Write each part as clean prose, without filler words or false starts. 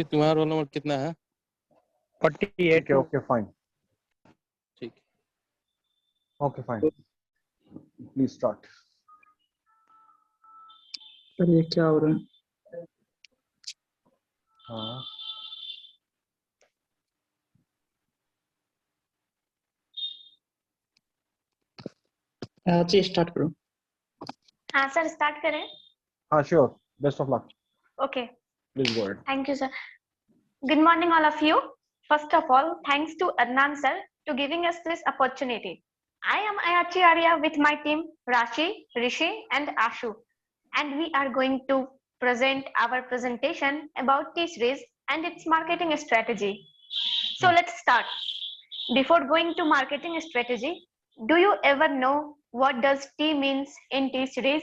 तुम्हारा roll number कितना है? 48। ठीक है, ओके फाइन, ठीक। Okay fine, please start. अरे क्या हो रहा है? हाँ अच्छी स्टार्ट करो। हाँ सर, स्टार्ट करें। हाँ sure, best of luck, Okay, please go ahead. thank you, sir. Good morning, all of you. First of all, thanks to Adnan sir to giving us this opportunity. I am Ayachi Arya with my team Rashi, Rishi, and Ashu, and we are going to present our presentation about T-Series and its marketing strategy. So let's start. Before going to marketing strategy, do you ever know what does T means in T-Series?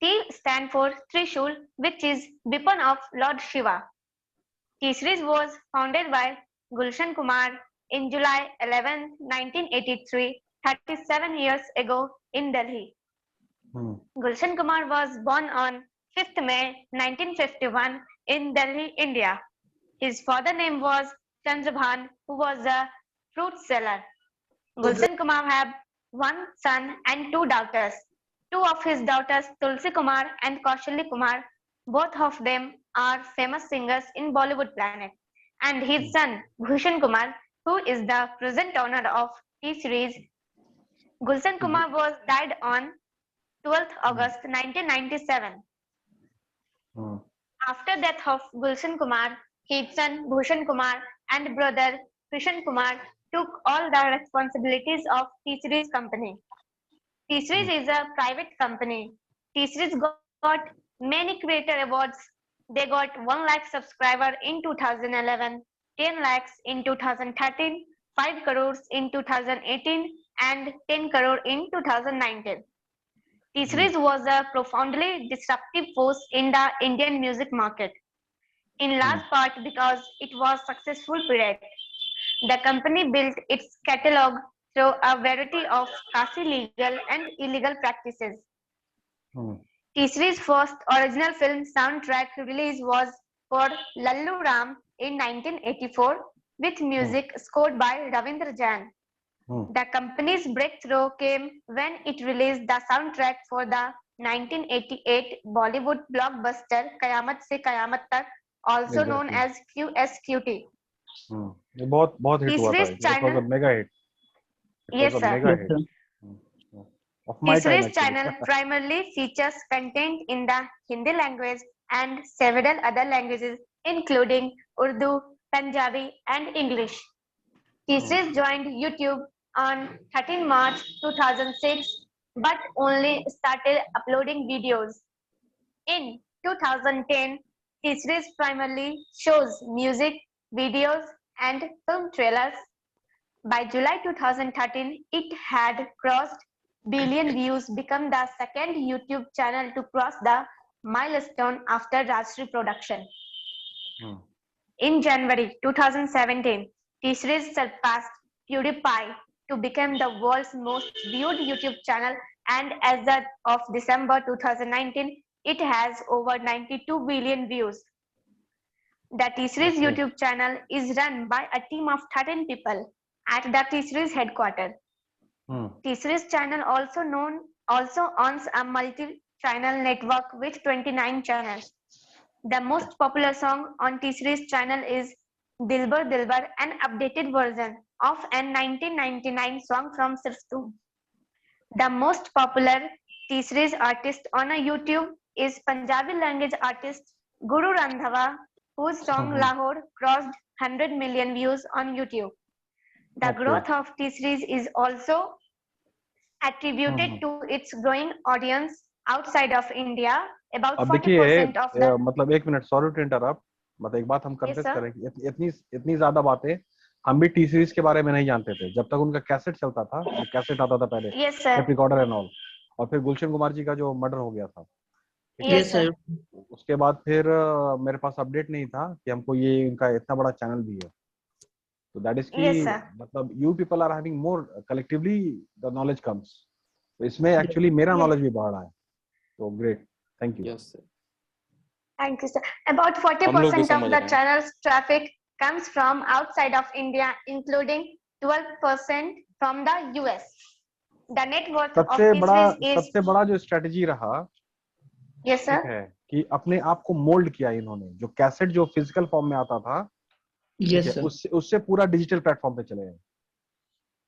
T stand for Trishul, which is weapon of Lord Shiva. T-Series was founded by Gulshan Kumar in July 11, 1983, 37 years ago in Delhi. Gulshan Kumar was born on 5th May 1951 in Delhi, India. His father name was Chandrabhan, who was a fruit seller. Gulshan Kumar had one son and two daughters. Two of his daughters, Tulsi Kumar and Kaushalya Kumar, both of them are famous singers in Bollywood planet. And his son, Bhushan Kumar, who is the present owner of T-Series. Gulshan Kumar was died on 12th August 1997. After death of Gulshan Kumar, his son Bhushan Kumar and brother Krishan Kumar took all the responsibilities of T-Series company. T-Series is a private company. T-Series got many creator awards. They got 1 lakh subscriber in 2011, 10 lakhs in 2013, 5 crores in 2018, and 10 crore in 2019. T-Series was a profoundly disruptive force in the Indian music market, in large part because it was successful period. The company built its catalog through a variety of quasi legal and illegal practices. T-Series' first original film soundtrack release was for Lallu Ram in 1984 with music scored by Ravindra Jain. The company's breakthrough came when it released the soundtrack for the 1988 Bollywood blockbuster Kayamat Se Kayamat Tak, also known as QSQT. ये बहुत hit हुआ था, it was a mega hit. Yes, sir. Of my time, T-Series channel primarily features content in the Hindi language and several other languages including Urdu, Punjabi and English. T-Series joined YouTube on 13 March 2006 but only started uploading videos. In 2010, T-Series primarily shows music, videos and film trailers. By July 2013, it had crossed billion views, become the second YouTube channel to cross the milestone after Rajshri production. In January 2017, T-Series surpassed PewDiePie to become the world's most viewed YouTube channel, and as of December 2019, it has over 92 billion views. The T-Series YouTube channel is run by a team of 13 people at the T-Series headquarters. T-Series channel also owns a multi-channel network with 29 channels. The most popular song on T-Series channel is Dilbar Dilbar, an updated version of a 1999 song from Sirf Tum. The most popular T-Series artist on a YouTube is Punjabi language artist Guru Randhawa, whose song Lahore crossed 100 million views on YouTube. The growth of T-Series is also attributed to its growing audience outside of India. About 40% of the मतलब एक minute, sorry to interrupt, मतलब एक बात हम confess करें, इतनी ज्यादा बातें हम भी टी सीरीज के बारे में नहीं जानते थे जब तक उनका कैसेट चलता था, कैसेट आता था पहले, टेप रिकॉर्डर एंड ऑल, और फिर गुलशन कुमार जी का जो मर्डर हो गया था, उसके बाद फिर मेरे पास अपडेट नहीं था कि हमको ये इनका इतना बड़ा चैनल भी है, तो दैट इज की मतलब you people are having more collectively the knowledge comes, तो इसमें एक्चुअली मेरा नॉलेज भी बढ़ रहा है, तो great, thank you. Thank you, sir. About हम लोग भी 40% of समझ the रहे हैं। channel's traffic comes from outside of India, including 12% from the US. The net worth of T-Series is सबसे बड़ा जो स्ट्रेटजी रहा, yes, sir. ठीक है, कि अपने आप को मोल्ड किया इन्होंने। जो कैसेट जो फिजिकल फॉर्म में आता था, ठीक है, उससे पूरा डिजिटल प्लेटफॉर्म पे चले गए,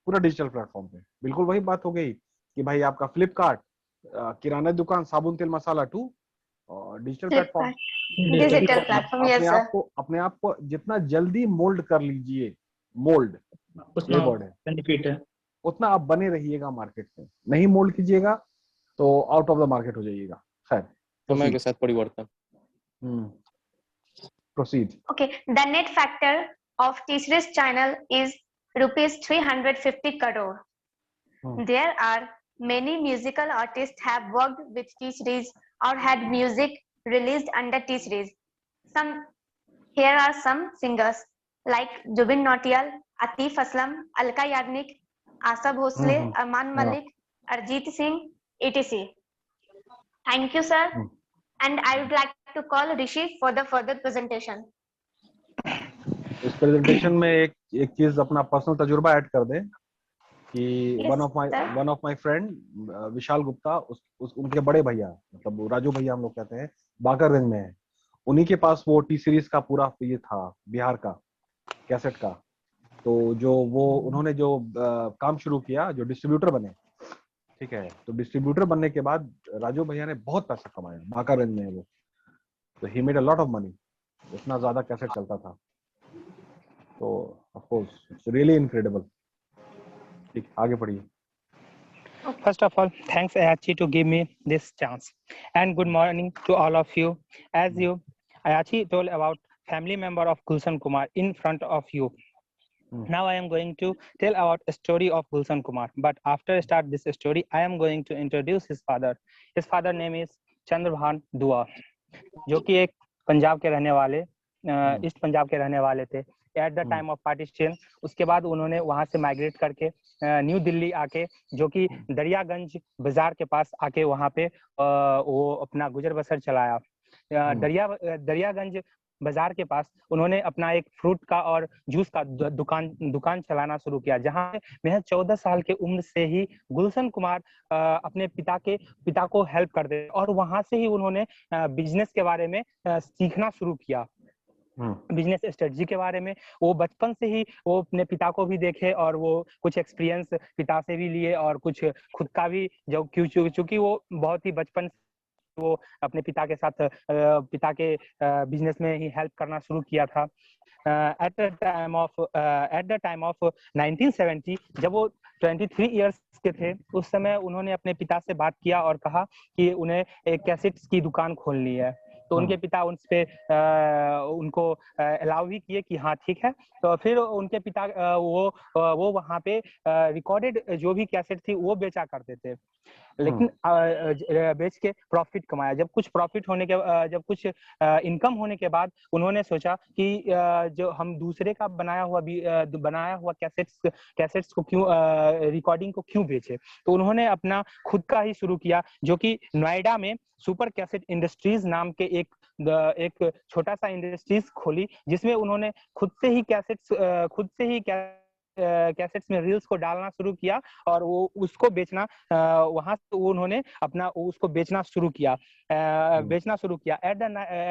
पूरा डिजिटल प्लेटफॉर्म पे। बिल्कुल वही बात हो गई कि भाई आपका फ्लिपकार्ट, किराना दुकान, साबुन तेल मसाला to, digital platform. Digital platform, yes, sir. अपने आप को जितना जल्दी मोल्ड कर लीजिए, मोल्ड ये वर्ड है, बेनिफिट है, उतना आप बने रहिएगा मार्केट में। नहीं मोल्ड कीजिएगा तो आउट ऑफ द मार्केट हो जाइएगा। खैर, समय के साथ परिवर्तन। Proceed. Okay, the net factor of T-Series channel is rupees 350 crore. There are many musical artists have worked with T-Series or had music released under T-Series. Here are some singers like Jubin Nautiyal, Atif Aslam, Alka Yagnik, Asa Bhosle, Arman Malik, Arjit Singh, etc. Thank you, sir. And I would like to call Rishi for the further presentation. इस presentation में एक चीज अपना personal तजुर्बा add कर दें कि one of my friend Vishal Gupta, उनके बड़े भैया, मतलब राजू भैया हम लोग कहते हैं, बाकरगंज में है। उन्हीं के पास वो टी सीरीज का पूरा ये था, बिहार का कैसेट का। तो जो वो उन्होंने जो काम शुरू किया, जो डिस्ट्रीब्यूटर बने, ठीक है, तो डिस्ट्रीब्यूटर बनने के बाद राजू भैया ने बहुत पैसा कमाया। बाकागंज में है वो, तो he made a lot of money. इतना ज्यादा कैसेट चलता था, तो of course it's really incredible. ठीक, आगे पढ़िए। First of all, thanks Ayachi to give me this chance, and good morning to all of you. As you Ayachi told about family member of Gulshan Kumar in front of you. Now I am going to tell about a story of Gulshan Kumar. But after I start this story, I am going to introduce his father. His father name is Chandrabhan Dua, जो कि एक पंजाब के रहने वाले, east Punjab के रहने वाले थे at the time of partition. उसके बाद उन्होंने वहां से माइग्रेट करके न्यू दिल्ली आके, जो कि दरियागंज बाजार के पास आके वहां पे वो अपना गुजर बसर चलाया। दरियागंज बाजार के पास उन्होंने अपना एक फ्रूट का और जूस का दुकान चलाना शुरू किया, जहां महज 14 साल के उम्र से ही गुलशन कुमार अपने पिता को हेल्प करते, और वहां से ही उन्होंने बिजनेस के बारे में सीखना शुरू किया, बिजनेस स्ट्रेटजी के बारे में। वो बचपन से ही वो अपने पिता को भी देखे और वो कुछ एक्सपीरियंस पिता से भी लिए और कुछ खुद का भी, जो क्योंकि वो बहुत ही बचपन वो अपने पिता के साथ पिता के बिजनेस में ही हेल्प करना शुरू किया था। एट द टाइम ऑफ 1970, जब वो 23 इयर्स के थे, उस समय उन्होंने अपने पिता से बात किया और कहा कि उन्हें एक कैसेट्स की दुकान खोलनी है। तो उनके पिता उस पे उनको अलाउ भी किए कि हाँ ठीक है। तो फिर उनके पिता वो वहाँ पे रिकॉर्डेड जो भी कैसेट थी वो बेचा करते थे, लेकिन बेच के प्रॉफिट कमाया। जब कुछ प्रॉफिट होने के जब कुछ इनकम होने के बाद उन्होंने सोचा कि जो हम दूसरे का बनाया हुआ कैसेट्स को क्यों, रिकॉर्डिंग को क्यों बेचे। तो उन्होंने अपना खुद का ही शुरू किया, जो कि नोएडा में सुपर कैसेट इंडस्ट्रीज नाम के एक छोटा सा इंडस्ट्रीज खोली, जिसमें उन्होंने खुद से ही कैसेट्स में रील्स को डालना शुरू किया और वो उसको बेचना, वहां से उन्होंने अपना उसको बेचना शुरू किया। एट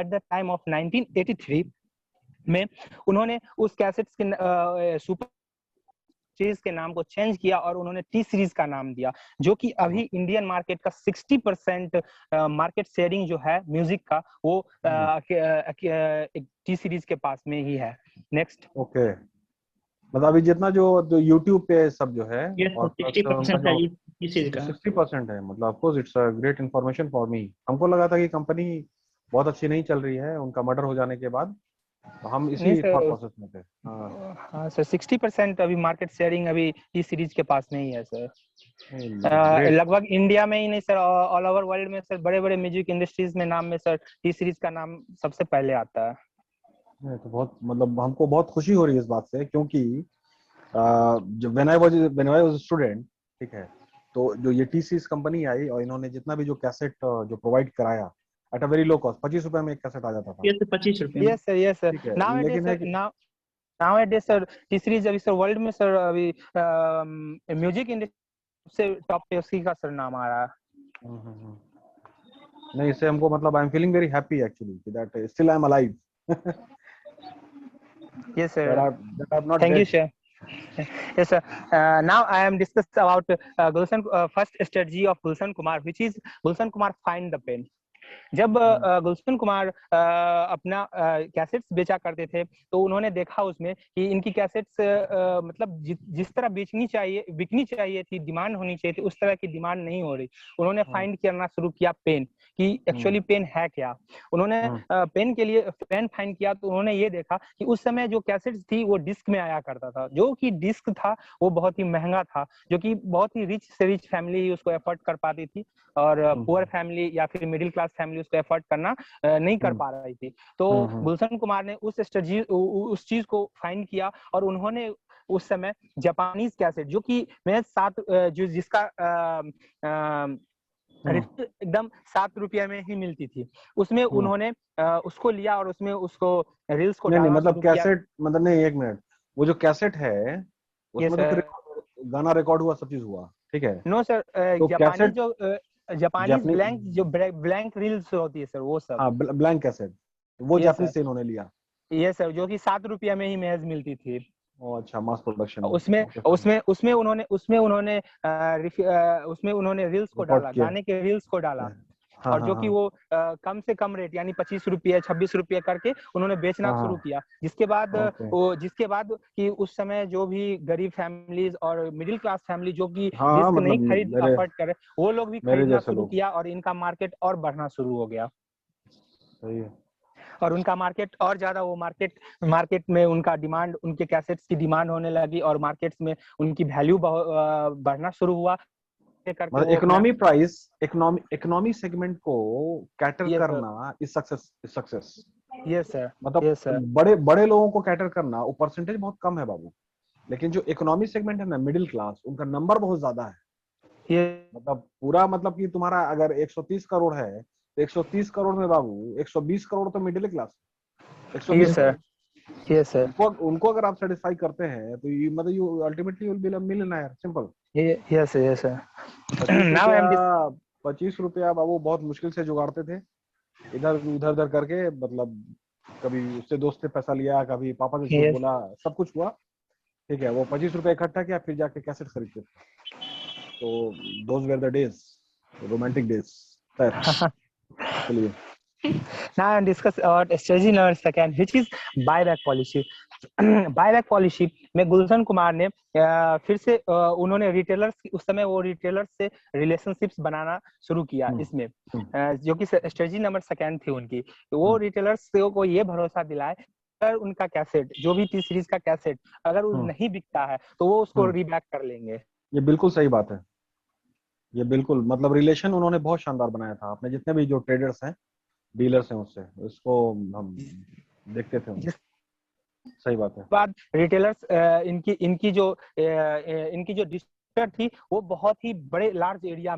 द टाइम ऑफ 1983 में उन्होंने उस कैसेट्स के सुपर सीरीज के नाम को चेंज किया और उन्होंने टी सीरीज का नाम दिया, जो कि अभी इंडियन मार्केट का 60% मार्केट शेयरिंग जो है म्यूजिक का, वो टी सीरीज के पास में ही है। नेक्स्ट। ओके, मतलब अभी जितना जो यूट्यूब पे सब जो है 60% है। मतलब of course it's a great information for me. हमको लगा था कि कंपनी बहुत अच्छी नहीं चल रही है उनका मर्डर हो जाने के बाद, तो हम इसी थॉट प्रोसेस में थे। हाँ सर, 60% अभी मार्केट शेयरिंग अभी टी सीरीज के पास में ही है सर। लगभग इंडिया में ही नहीं सर, ऑल ओवर वर्ल्ड में सर, बड़े बड़े म्यूजिक इंडस्ट्रीज में नाम में सर टी सीरीज का नाम सबसे पहले आता है। तो बहुत, मतलब हमको बहुत खुशी हो रही है इस बात से, क्योंकि जब व्हेन आई वाज स्टूडेंट, ठीक है, तो जो ये टी सीरीज कंपनी आई और इन्होंने जितना भी जो कैसेट जो प्रोवाइड कराया, at a very low cost. 25 रुपए में एक कैसेट आ जाता था। ये तो 25 रुपए। Yes sir, yes sir. ठीक है, नाउ लेकिन है कि nowadays सर टी सीरीज अभी सर वर्ल्ड में सर अभी म्यूजिक इंडस्ट्री से टॉप पे उसी का सर नाम आ रहा है। नहीं, इससे हमको मतलब I am feeling very happy actually that still I am alive. Yes sir, that are not thank you dead. Sir. Yes, sir. Now I am discuss about Gulshan first strategy of Gulshan Kumar, which is Gulshan Kumar find the pen. जब गुलशन कुमार अपना cassettes बेचा करते थे तो उन्होंने देखा उसमें कि इनकी कैसेट्स मतलब जिस तरह बिकनी चाहिए थी, डिमांड होनी चाहिए थी, उस तरह की डिमांड नहीं हो रही। उन्होंने फाइंड करना शुरू किया पेन कि एक्चुअली पेन है क्या। उन्होंने पेन के लिए पेन फाइंड किया तो उन्होंने ये देखा कि उस समय जो कैसेट्स थी वो डिस्क में आया करता था, जो कि डिस्क था वो बहुत ही महंगा था, जो कि बहुत ही रिच से रिच फैमिली उसको एफोर्ड कर पाती थी और पुअर फैमिली या फिर मिडिल क्लास फैमिली उसको एफोर्ड करना नहीं कर पा रही थी। तो गुलशन कुमार ने उस चीज को फाइंड किया और उन्होंने उस समय जापानीज कैसेट जो कि मैं जिसका एकदम 7 रुपया में ही मिलती थी, उसमें उन्होंने उसको लिया और उसमें उसको रील्स को डालना मतलब कैसेट मतलब नहीं, एक मिनट, वो जो कैसेट है उसमें तो फिर गाना रिकॉर्ड हुआ, सब चीज हुआ, ठीक है। नो सर, तो जापानी जो जापानीज ब्लैंक रील्स होती है सर, वो सब। हाँ, ब्लैंक कैसेट, वो जापानीज से इन्होंने लिया। ये सर, जो कि 7 रुपया में ही महज मिलती थी। ओ अच्छा, मास प्रोडक्शन। उसमें उन्होंने रील्स को डाला, गाने के रील्स को डाला। और जो कि वो कम से कम रेट यानी 25 रुपये 26 रुपये करके उन्होंने बेचना शुरू किया। जिसके बाद कि उस समय जो भी गरीब फैमिलीज और मिडिल क्लास फैमिली जो कि डिस्क नहीं खरीद अफोर्ड करे, वो लोग भी खरीदना शुरू किया और इनका मार्केट और बढ़ना शुरू हो गया। सही है। और उनका मार्केट और ज्यादा, वो मार्केट में उनका डिमांड, उनके कैसेट्स की डिमांड होने लगी और मार्केट्स में उनकी वैल्यू बढ़ना शुरू हुआ। इकोनॉमी सेगमेंट को कैटर करना इज सक्सेस। यस सर, मतलब बड़े लोगों को कैटर करना, वो परसेंटेज बहुत कम है बाबू, लेकिन जो इकोनॉमी सेगमेंट है ना, मिडिल क्लास, उनका नंबर बहुत ज्यादा है। मतलब पूरा, मतलब कि तुम्हारा अगर 130 करोड़ है तो 130 करोड़ में बाबू 120 करोड़ तो मिडिल क्लास, 120 उनको अगर आप सेटिस्फाई करते हैं तो मतलब you ultimately will be a millionaire, simple. Yes sir. 25 रुपया बाबू बहुत मुश्किल से जुगाड़ते थे, इधर करके, मतलब कभी उससे दोस्त से पैसा लिया, कभी पापा से झूठ बोला, सब कुछ हुआ, ठीक है। वो 25 रुपए इकट्ठा किया, फिर जाके कैसेट खरीदते थे। तो those were the days, romantic days. चलिए, now I discuss about strategy number second, which is buyback policy. Buyback policy में गुलशन कुमार ने फिर से उन्होंने रिटेलर्स, उस समय वो रिटेलर्स से रिलेशनशिप्स बनाना शुरू किया इसमें, जो कि स्ट्रेटजी नंबर सेकंड थी उनकी। तो वो रिटेलर्स को ये भरोसा दिलाए अगर उनका कैसेट, जो भी टी सीरीज का कैसेट अगर नहीं बिकता है तो वो उसको रीबैक कर लेंगे। ये बिल्कुल सही बात है। ये बिल्कुल, मतलब रिलेशन उन्होंने बहुत शानदार बनाया था। अपने जितने भी जो ट्रेडर्स हैं, डीलर्स हैं, उससे इसको हम देखते थे। सही बात है। बाद रिटेलर्स इनकी जो डिस्ट्रीब्यूटर थी वो बहुत ही बड़े लार्ज एरिया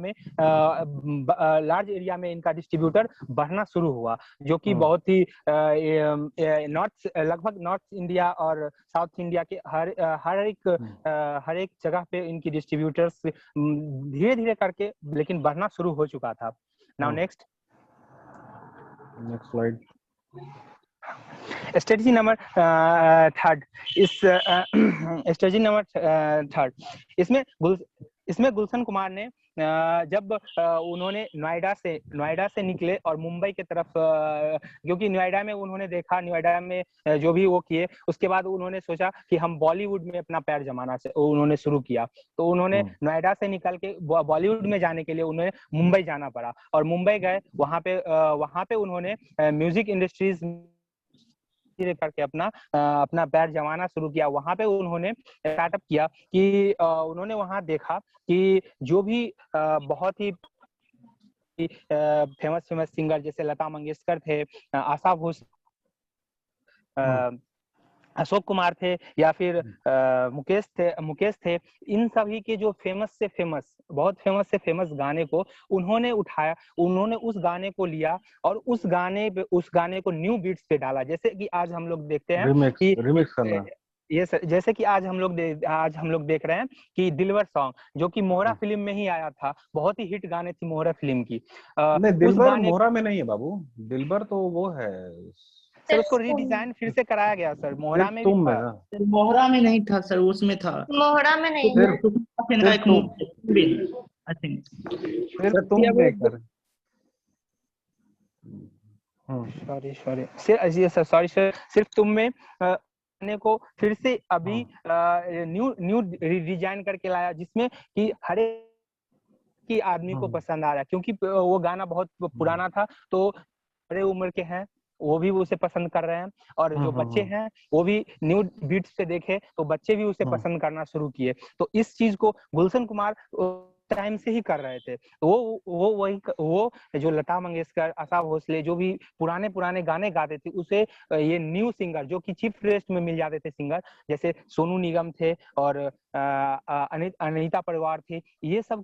में इनका डिस्ट्रीब्यूटर बढ़ना शुरू हुआ, जो कि बहुत ही लगभग नॉर्थ इंडिया और साउथ इंडिया के हर एक जगह पे इनकी डिस्ट्रीब्यूटर्स धीरे धीरे करके लेकिन बढ़ना शुरू हो चुका था। Now next slide. Strategy number third, इसमें गुलशन कुमार ने जब उन्होंने नोएडा से निकले और मुंबई की तरफ, क्योंकि नोएडा में उन्होंने देखा, नोएडा में जो भी वो किए, उसके बाद उन्होंने सोचा कि हम बॉलीवुड में अपना पैर जमाना उन्होंने शुरू किया। तो उन्होंने नोएडा से निकल के बॉलीवुड में जाने के लिए उन्हें मुंबई जाना पड़ा और मुंबई गए। वहां पे उन्होंने म्यूजिक इंडस्ट्रीज धीरे करके अपना पैर जमाना शुरू किया। वहां पे उन्होंने स्टार्टअप किया कि उन्होंने वहां देखा कि जो भी बहुत ही फेमस सिंगर जैसे लता मंगेशकर थे, आशा भोसले, अशोक कुमार थे या फिर मुकेश थे, इन सभी के जो बहुत फेमस से फेमस गाने को उन्होंने उठाया, उन्होंने उस गाने को लिया और उस गाने को न्यू बीट्स पे डाला। जैसे कि आज हम लोग देखते हैं कि रिमिक्स करना। ये जैसे कि आज हम लोग देख रहे हैं कि दिलबर सॉन्ग, जो कि मोहरा फिल्म में ही आया था, बहुत ही हिट गाने थी मोहरा फिल्म की। नहीं, दिलबर मोहरा में नहीं है बाबू, दिलबर तो वो है सर, उसको रीडिजाइन फिर से कराया गया सर, मोहरा में तुम भी में था। ना, मोहरा में नहीं था सर, उसमें था। मोहरा में नहीं फिर तुम देखकर सॉरी सर, सिर्फ तुम में गाने को फिर से अभी न्यू डिजाइन करके लाया, जिसमें कि हर एक की आदमी को पसंद आ रहा है, क्योंकि वो गाना बहुत पुराना था, तो बड़े उम्र के हैं वो भी उसे पसंद कर रहे हैं, और जो बच्चे हैं वो भी न्यू बीट्स पे देखे तो बच्चे भी उसे पसंद करना शुरू किए। तो इस चीज को गुलशन कुमार टाइम से ही कर रहे थे। वो जो लता मंगेशकर, आशा भोसले, जो भी पुराने गाने गाते थे, उसे ये न्यू सिंगर जो कि चीफ रेस्ट में मिल जाते थे सिंगर, जैसे सोनू निगम थे और अनीता परिवार थी, ये सब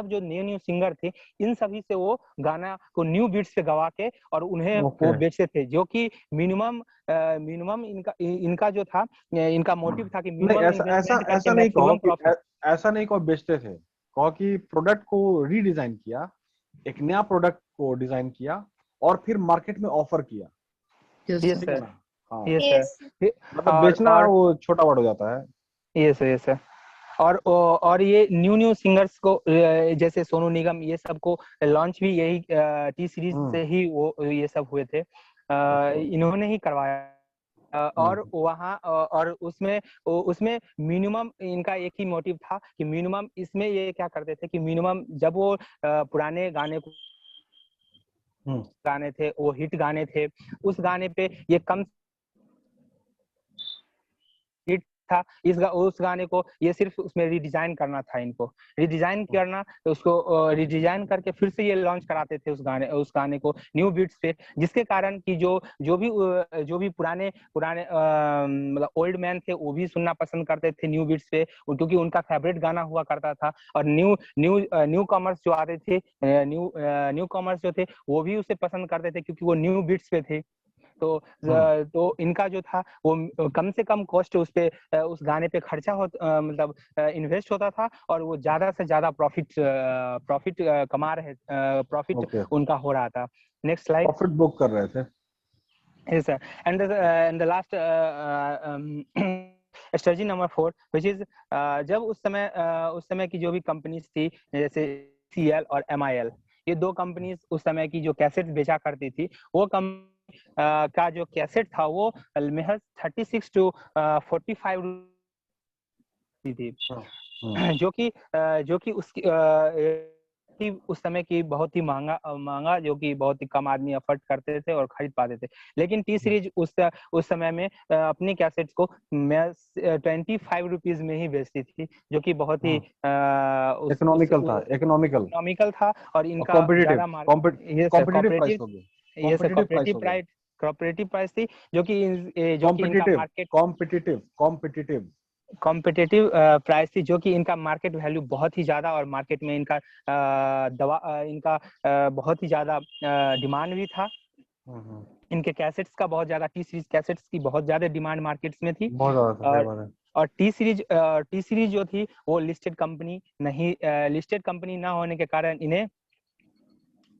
जो न्यू सिंगर थे, इन सभी से वो गाना को न्यू बीट्स पे गवा के और उन्हें वो बेचते थे, जो कि मिनिमम इनका जो था, इनका मोटिव था कि ऐसा नहीं कहो बेचते थे, कहो कि प्रोडक्ट को रीडिजाइन किया, एक नया प्रोडक्ट को डिजाइन किया और फिर मार्केट में ऑफर किया। यस सर, मतलब बेचना वो छोटा वर्ड हो जाता है। यस सर, और ये न्यू सिंगर्स को जैसे सोनू निगम, ये सब को लॉन्च भी यही टी सीरीज से ही वो ये सब हुए थे, इन्होंने ही करवाया। और वहाँ और उसमें मिनिमम इनका एक ही मोटिव था कि मिनिमम, इसमें ये क्या करते थे कि मिनिमम जब वो पुराने गाने थे, वो हिट गाने थे, उस गाने पे ये कम हिट था, उस गाने को ये सिर्फ उसमें रिडिजाइन करना था, इनको रिडिजाइन करना, तो उसको रिडिजाइन करके फिर से ये लॉन्च कराते थे उस गाने को न्यू बीट्स पे, जिसके कारण कि जो भी पुराने मतलब ओल्ड मैन थे, वो भी सुनना पसंद करते थे न्यू बीट्स पे, क्योंकि उनका फेवरेट गाना हुआ करता था। और न्यू कॉमर्स जो आते थे, न्यू कॉमर्स जो थे, वो भी उसे पसंद करते थे, क्योंकि वो न्यू बीट्स पे थे। तो इनका जो था वो कम से कम कॉस्ट उस गाने पे खर्चा मतलब इन्वेस्ट होता था, और वो ज्यादा से ज्यादा प्रॉफिट कमा रहे, प्रॉफिट उनका हो रहा था। Next slide. प्रॉफिट बुक कर रहे थे। Yes sir, and the last strategy number 4, which is जब उस समय की जो भी कंपनीज थी, जैसे CL और MIL, ये दो कंपनीज उस समय की जो कैसेट बेचा करती थी, वो का जो कैसेट था वो महज 36 to 45 थी, जो कि उसकी उस समय की बहुत ही महंगा, जो कि बहुत ही कम आदमी अफोर्ड करते थे और खरीद पाते थे। लेकिन टी सीरीज उस समय में अपनी कैसेट्स को 25 रुपीज में ही बेचती थी, जो कि बहुत ही इकोनॉमिकल था, और इनका कॉम्पिटिटिव प्राइस थी, जो कि इनका मार्केट कॉम्पिटिटिव प्राइस थी, जो कि इनका मार्केट वैल्यू बहुत ही ज्यादा, और मार्केट में इनका बहुत ही ज्यादा डिमांड भी था। इनके कैसेट्स का बहुत ज्यादा, टी सीरीज कैसेट्स की बहुत ज्यादा डिमांड मार्केट्स में थी, और टी सीरीज जो थी वो लिस्टेड कंपनी ना होने के कारण इन्हें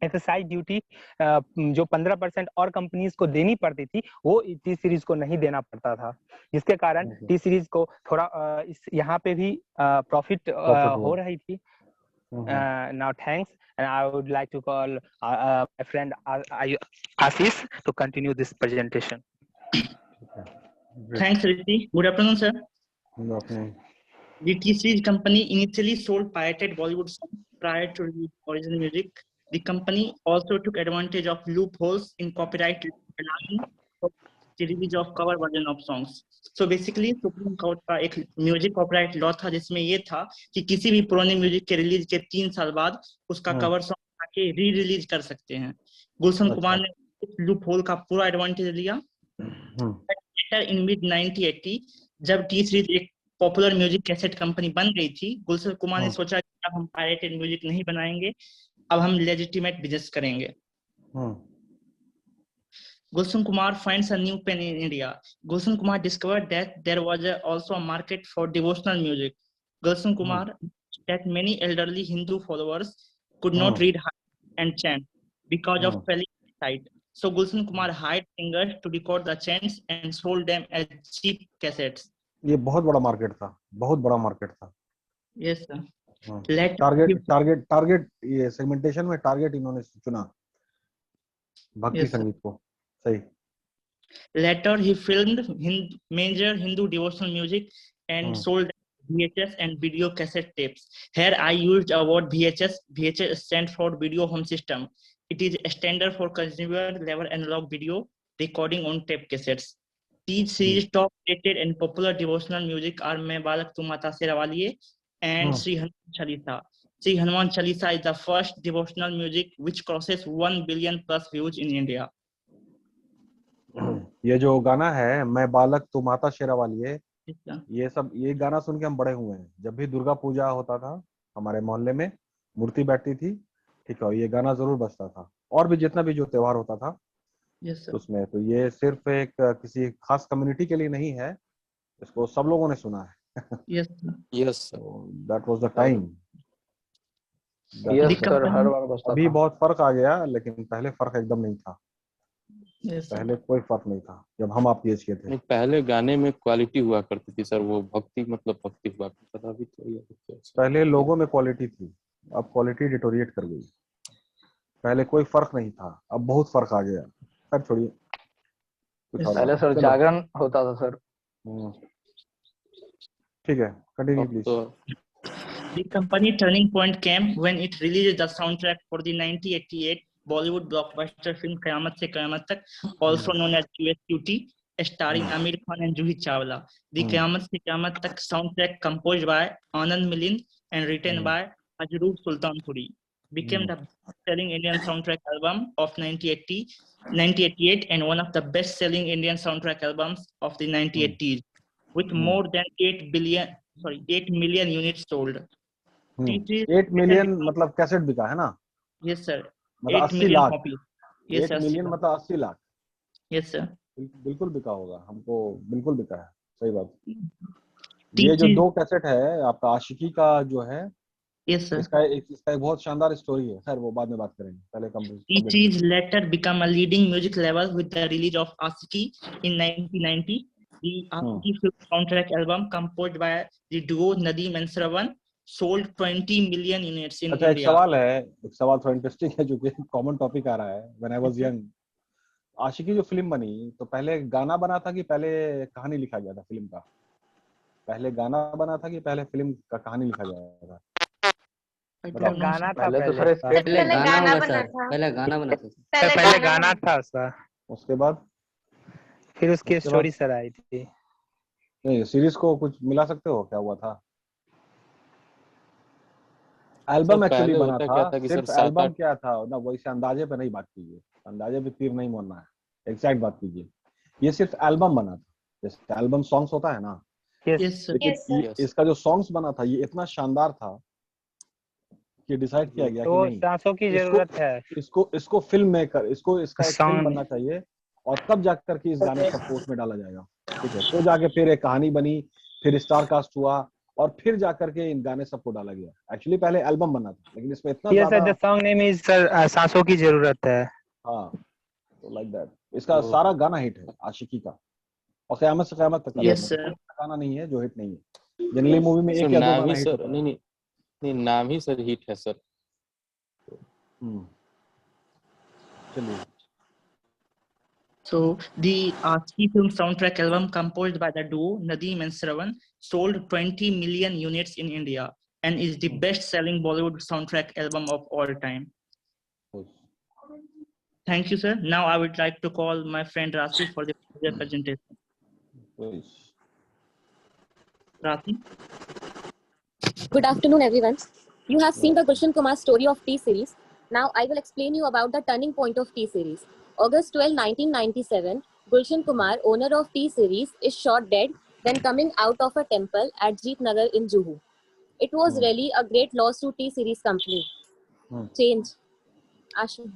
एक्साइज ड्यूटी जो 15% और कंपनीज को देनी पड़ती थी, वो टी सीरीज को नहीं देना पड़ता था, जिसके कारण टी सीरीज को थोड़ा यहाँ पे भी प्रॉफिट हो रही थी। Now thanks, and I would like to call my friend Ashish to continue this presentation. Thanks, Rishi. Good afternoon, sir. Good afternoon. The T-Series company initially sold pirated Bollywood songs prior to the original music. The company also took advantage of loopholes in copyright for the release of cover version of songs. So basically, supreme court का एक music copyright law था, जिसमें ये था कि किसी भी पुराने म्यूजिक के रिलीज के 3 साल बाद उसका कवर सॉन्ग आके री रिलीज कर सकते हैं। गुलशन कुमार ने इस लूप होल का पूरा एडवांटेज लिया, In mid 1980, जब टी सीरीज एक पॉपुलर म्यूजिक कैसेट कंपनी बन गई थी, गुलशन कुमार ने सोचा कि अब हम पायरेटेड म्यूजिक नहीं बनाएंगे, अब हम लेजिटिमेट बिजनेस करेंगे। Gulshan Kumar finds a new pen in India. Gulshan Kumar discovered that there was also a market for devotional music. Gulshan Kumar that many elderly Hindu followers could not read and chant because of failing sight. So Gulshan Kumar hired singers to record the chants and sold them as cheap cassettes. ये बहुत बड़ा market था, बहुत बड़ा market था। Yes sir. Target ये segmentation में target इन्होंने चुना भक्ति संगीत को। सही। Later he filmed major Hindu devotional music and sold VHS and video cassette tapes. Here I used a word VHS. VHS stands for Video Home System. It is a standard for consumer level analog video recording on tape cassettes. These series top rated and popular devotional music are मैं बालक तू माता शेरावालिये and Sri Hanuman Chalisa. Sri Hanuman Chalisa is the first devotional music which crosses 1 billion plus views in India. ये जो गाना है मैं बालक तू माता शेरावालिये, ये गाना सुन के हम बड़े हुए हैं। जब भी दुर्गा पूजा होता था हमारे मोहल्ले में मूर्ति बैठती थी, ठीक है, ये गाना जरूर बजता था। और भी जितना भी जो त्योहार होता था उसमें, तो ये सिर्फ एक किसी खास कम्युनिटी के लिए नहीं है, इसको सब लोगों ने सुना है। Yes that was the time. Yes sir, हर बार बजता था। अभी बहुत फर्क आ गया, लेकिन पहले फर्क एकदम नहीं था। पहले कोई फर्क नहीं था जब हम आप एज के थे। पहले गाने में क्वालिटी हुआ करती थी सर, वो भक्ति मतलब भक्ति हुआ करता था। अभी तो पहले लोगों में क्वालिटी थी, अब क्वालिटी डिटोरिएट कर गई। पहले कोई फर्क नहीं था, अब बहुत फर्क आ गया। सर छोड़िए, पहले सर जागरण होता था सर। ठीक है, continue please. The company turning point came when it released the soundtrack for the 1988 Bollywood blockbuster film Kayamat Se Kayamat Tak, also known as QSQT, starring Aamir Khan and Juhi Chawla. The Kayamat Se Kayamat Tak soundtrack, composed by Anand Milind and written by Ajrul Sultanpuri, became the best-selling Indian soundtrack album of 1988 and one of the best-selling Indian soundtrack albums of the 1980s, with more than 8 million units sold. 8 million मतलब cassette बिका है ना? Yes sir. मतलब 8 million copies. Yes sir. 8 million मतलब 80 lakh. Yes sir. बिल्कुल बिका होगा, हमको बिल्कुल बिका है। सही बात। ये जो 2 कैसेट है आपका आशिकी का जो है, yes sir, इसका एक बहुत शानदार स्टोरी है। खैर वो बाद में बात करेंगे, पहले complete. It is later become a leading music label with the release of Ashiki in 1990. The Ashiki film soundtrack album, composed by the duo Nadeem and Shravan, sold 20 million units in India. एक सवाल थोड़ा interesting है, जो कि common topic आ रहा है। When I was young, आशिकी जो film बनी, तो पहले गाना बना था कि पहले कहानी लिखा गया था फिल्म का? पहले गाना बना था कि पहले फिल्म का कहानी लिखा गया था? गाना था पहले तो सर पहले गाना बना था। पहले गाना बना था। पहले गाना था सर, उसके बाद फिर उसकी स्टोरी सर आई थी। नहीं, सीरीज को कुछ मिला सकते हो क्या हुआ था? एल्बम एक्चुअली बना था, सिर्फ एल्बम क्या था ना, वैसे अंदाजे पे नहीं बात कीजिए, अंदाजे पे तीर नहीं मारना है, एग्जैक्ट बात कीजिए। ये सिर्फ एल्बम बना था, जैसे एल्बम सॉन्ग्स होता है ना। लेकिन इसका जो सॉन्ग्स बना था ये इतना शानदार था कि डिसाइड किया गया कि नहीं, सांसों की जरूरत है, इसको फिल्म मेकर, इसका एक फिल्म बनना चाहिए, और तब जाकर के इस गाने को पोस्ट में डाला जाएगा। ठीक है, तो जाके फिर एक कहानी बनी, फिर स्टार कास्ट हुआ, और फिर जाकर के इन गाने सबको डाला गया। एक्चुअली पहले एल्बम बना था, लेकिन इसमें इतना ज्यादा the song name is sir सांसों की जरूरत है। हाँ, तो लाइक दैट इसका सारा गाना हिट है आशिकी का, और क़यामत से क़यामत तक गाना नहीं है जो हिट नहीं है। जनरली मूवी में एक या दो गाना हिट होता है। नहीं, नाम ही सर हिट है सर। चलिए। So the Ashiki film soundtrack album, composed by the duo Nadeem and Shravan, sold 20 million units in India and is the best-selling Bollywood soundtrack album of all time. Thank you, sir. Now I would like to call my friend Rasi for the presentation. Rasi. Good afternoon, everyone. You have seen the Gulshan Kumar story of T-Series. Now I will explain you about the turning point of T-Series. August 12, 1997, Gulshan Kumar, owner of T-Series, is shot dead when coming out of a temple at Jeet Nagar in Juhu. It was really a great loss to T-Series company. Change. Ashu.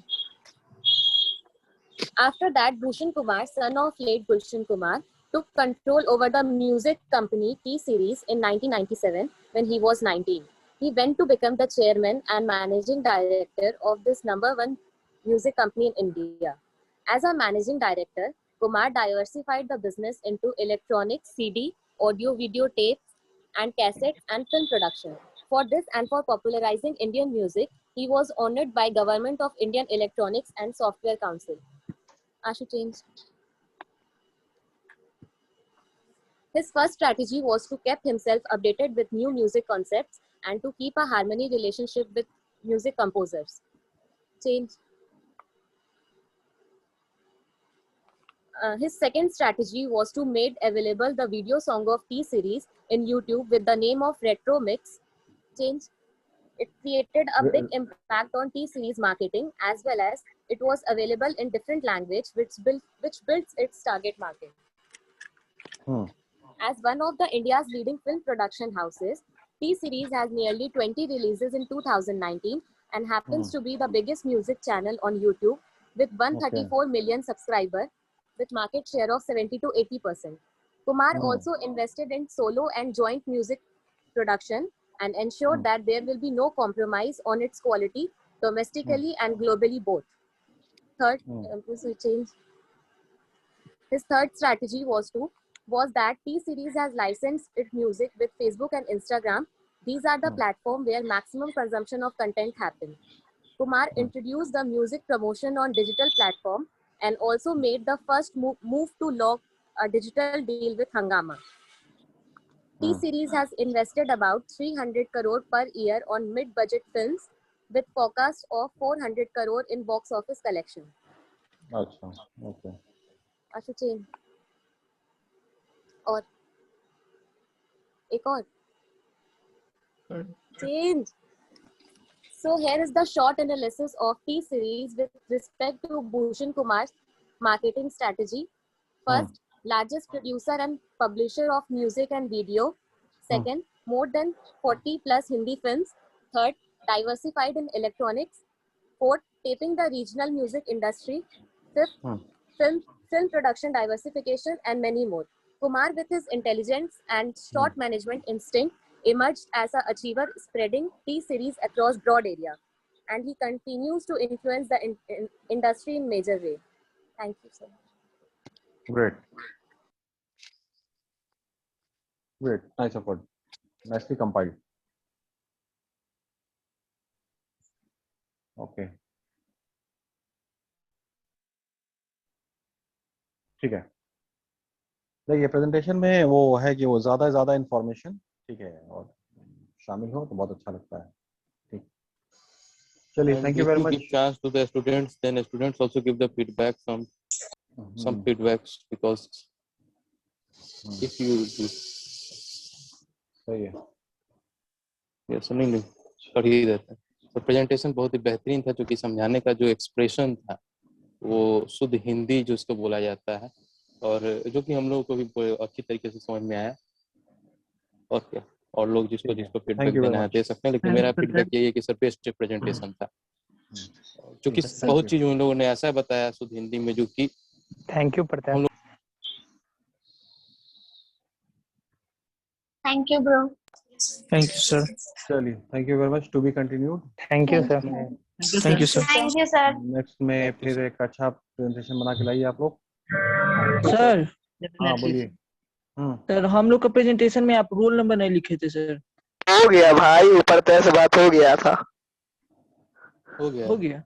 After that, Bhushan Kumar, son of late Gulshan Kumar, took control over the music company T-Series in 1997 when he was 19. He went to become the chairman and managing director of this #1 music company in India. As a managing director, Kumar diversified the business into electronics, CD, audio, video tapes, and cassettes and film production. For this and for popularizing Indian music, he was honored by Government of Indian Electronics and Software Council. Ashu change. His first strategy was to keep himself updated with new music concepts and to keep a harmony relationship with music composers. Change. His second strategy was to make available the video song of T-Series in YouTube with the name of Retro Mix. Change. It created a big impact on T-Series marketing, as well as it was available in different language, which builds its target market. As one of the India's leading film production houses, T-Series has nearly 20 releases in 2019 and happens to be the biggest music channel on YouTube with 134 million subscribers with market share of 70 to 80%. Kumar also invested in solo and joint music production and ensured that there will be no compromise on its quality domestically and globally both. Third, his third strategy was that T-Series has licensed its music with Facebook and Instagram. These are the platforms where maximum consumption of content happens. Kumar introduced the music promotion on digital platform and also made the first move to lock a digital deal with Hungama. T-Series has invested about 300 crore per year on mid-budget films with forecast of 400 crore in box office collection. अच्छा, okay. Ashu change. और एक और change. So here is the short analysis of T-Series with respect to Bhushan Kumar's marketing strategy. First, largest producer and publisher of music and video. Second, more than 40 plus Hindi films. Third, diversified in electronics. Fourth, taping the regional music industry. Fifth, film production diversification and many more. Kumar, with his intelligence and short management instinct, emerged as an achiever, spreading T-Series across broad area. And he continues to influence the industry in major way. Thank you so much. Great. Great. Nice effort. Nicely compiled. Okay. ठीक है, देखिए presentation में वो है कि वो ज्यादा से ज्यादा इंफॉर्मेशन ठीक है और शामिल हो तो बहुत अच्छा लगता है. ठीक, चलिए, thank you very much. Give chance to the students, then the students also give the feedback, some feedbacks, because if you do. सही है. ये सुनिए पढ़ी देता है. तो प्रेजेंटेशन बहुत ही बेहतरीन था, जो कि समझाने का जो एक्सप्रेशन था वो शुद्ध हिंदी जो इसको बोला जाता है, और जो कि हम लोगों को भी अच्छी तरीके से समझ में आया. और क्या, और लोग जिसको फीडबैक देना है दे सकते हैं, लेकिन मेरा फीडबैक यही है कि सर बेस्ट प्रेजेंटेशन था, क्योंकि बहुत चीज उन लोगों ने ऐसा बताया शुद्ध हिंदी में जो कि. Thank you Pratap. Thank you bro. Thank you, sir. चलिए, thank you very much. To be continued. Thank you sir. Thank you, sir. Thank you sir. Next में फिर एक अच्छा प्रेजेंटेशन बना के लाइए आप लोग. सर, हाँ बोलिए. सर हम लोग का प्रेजेंटेशन में आप रोल नंबर नहीं लिखे थे सर. हो गया भाई, ऊपर तय से बात हो गया था. हो गया.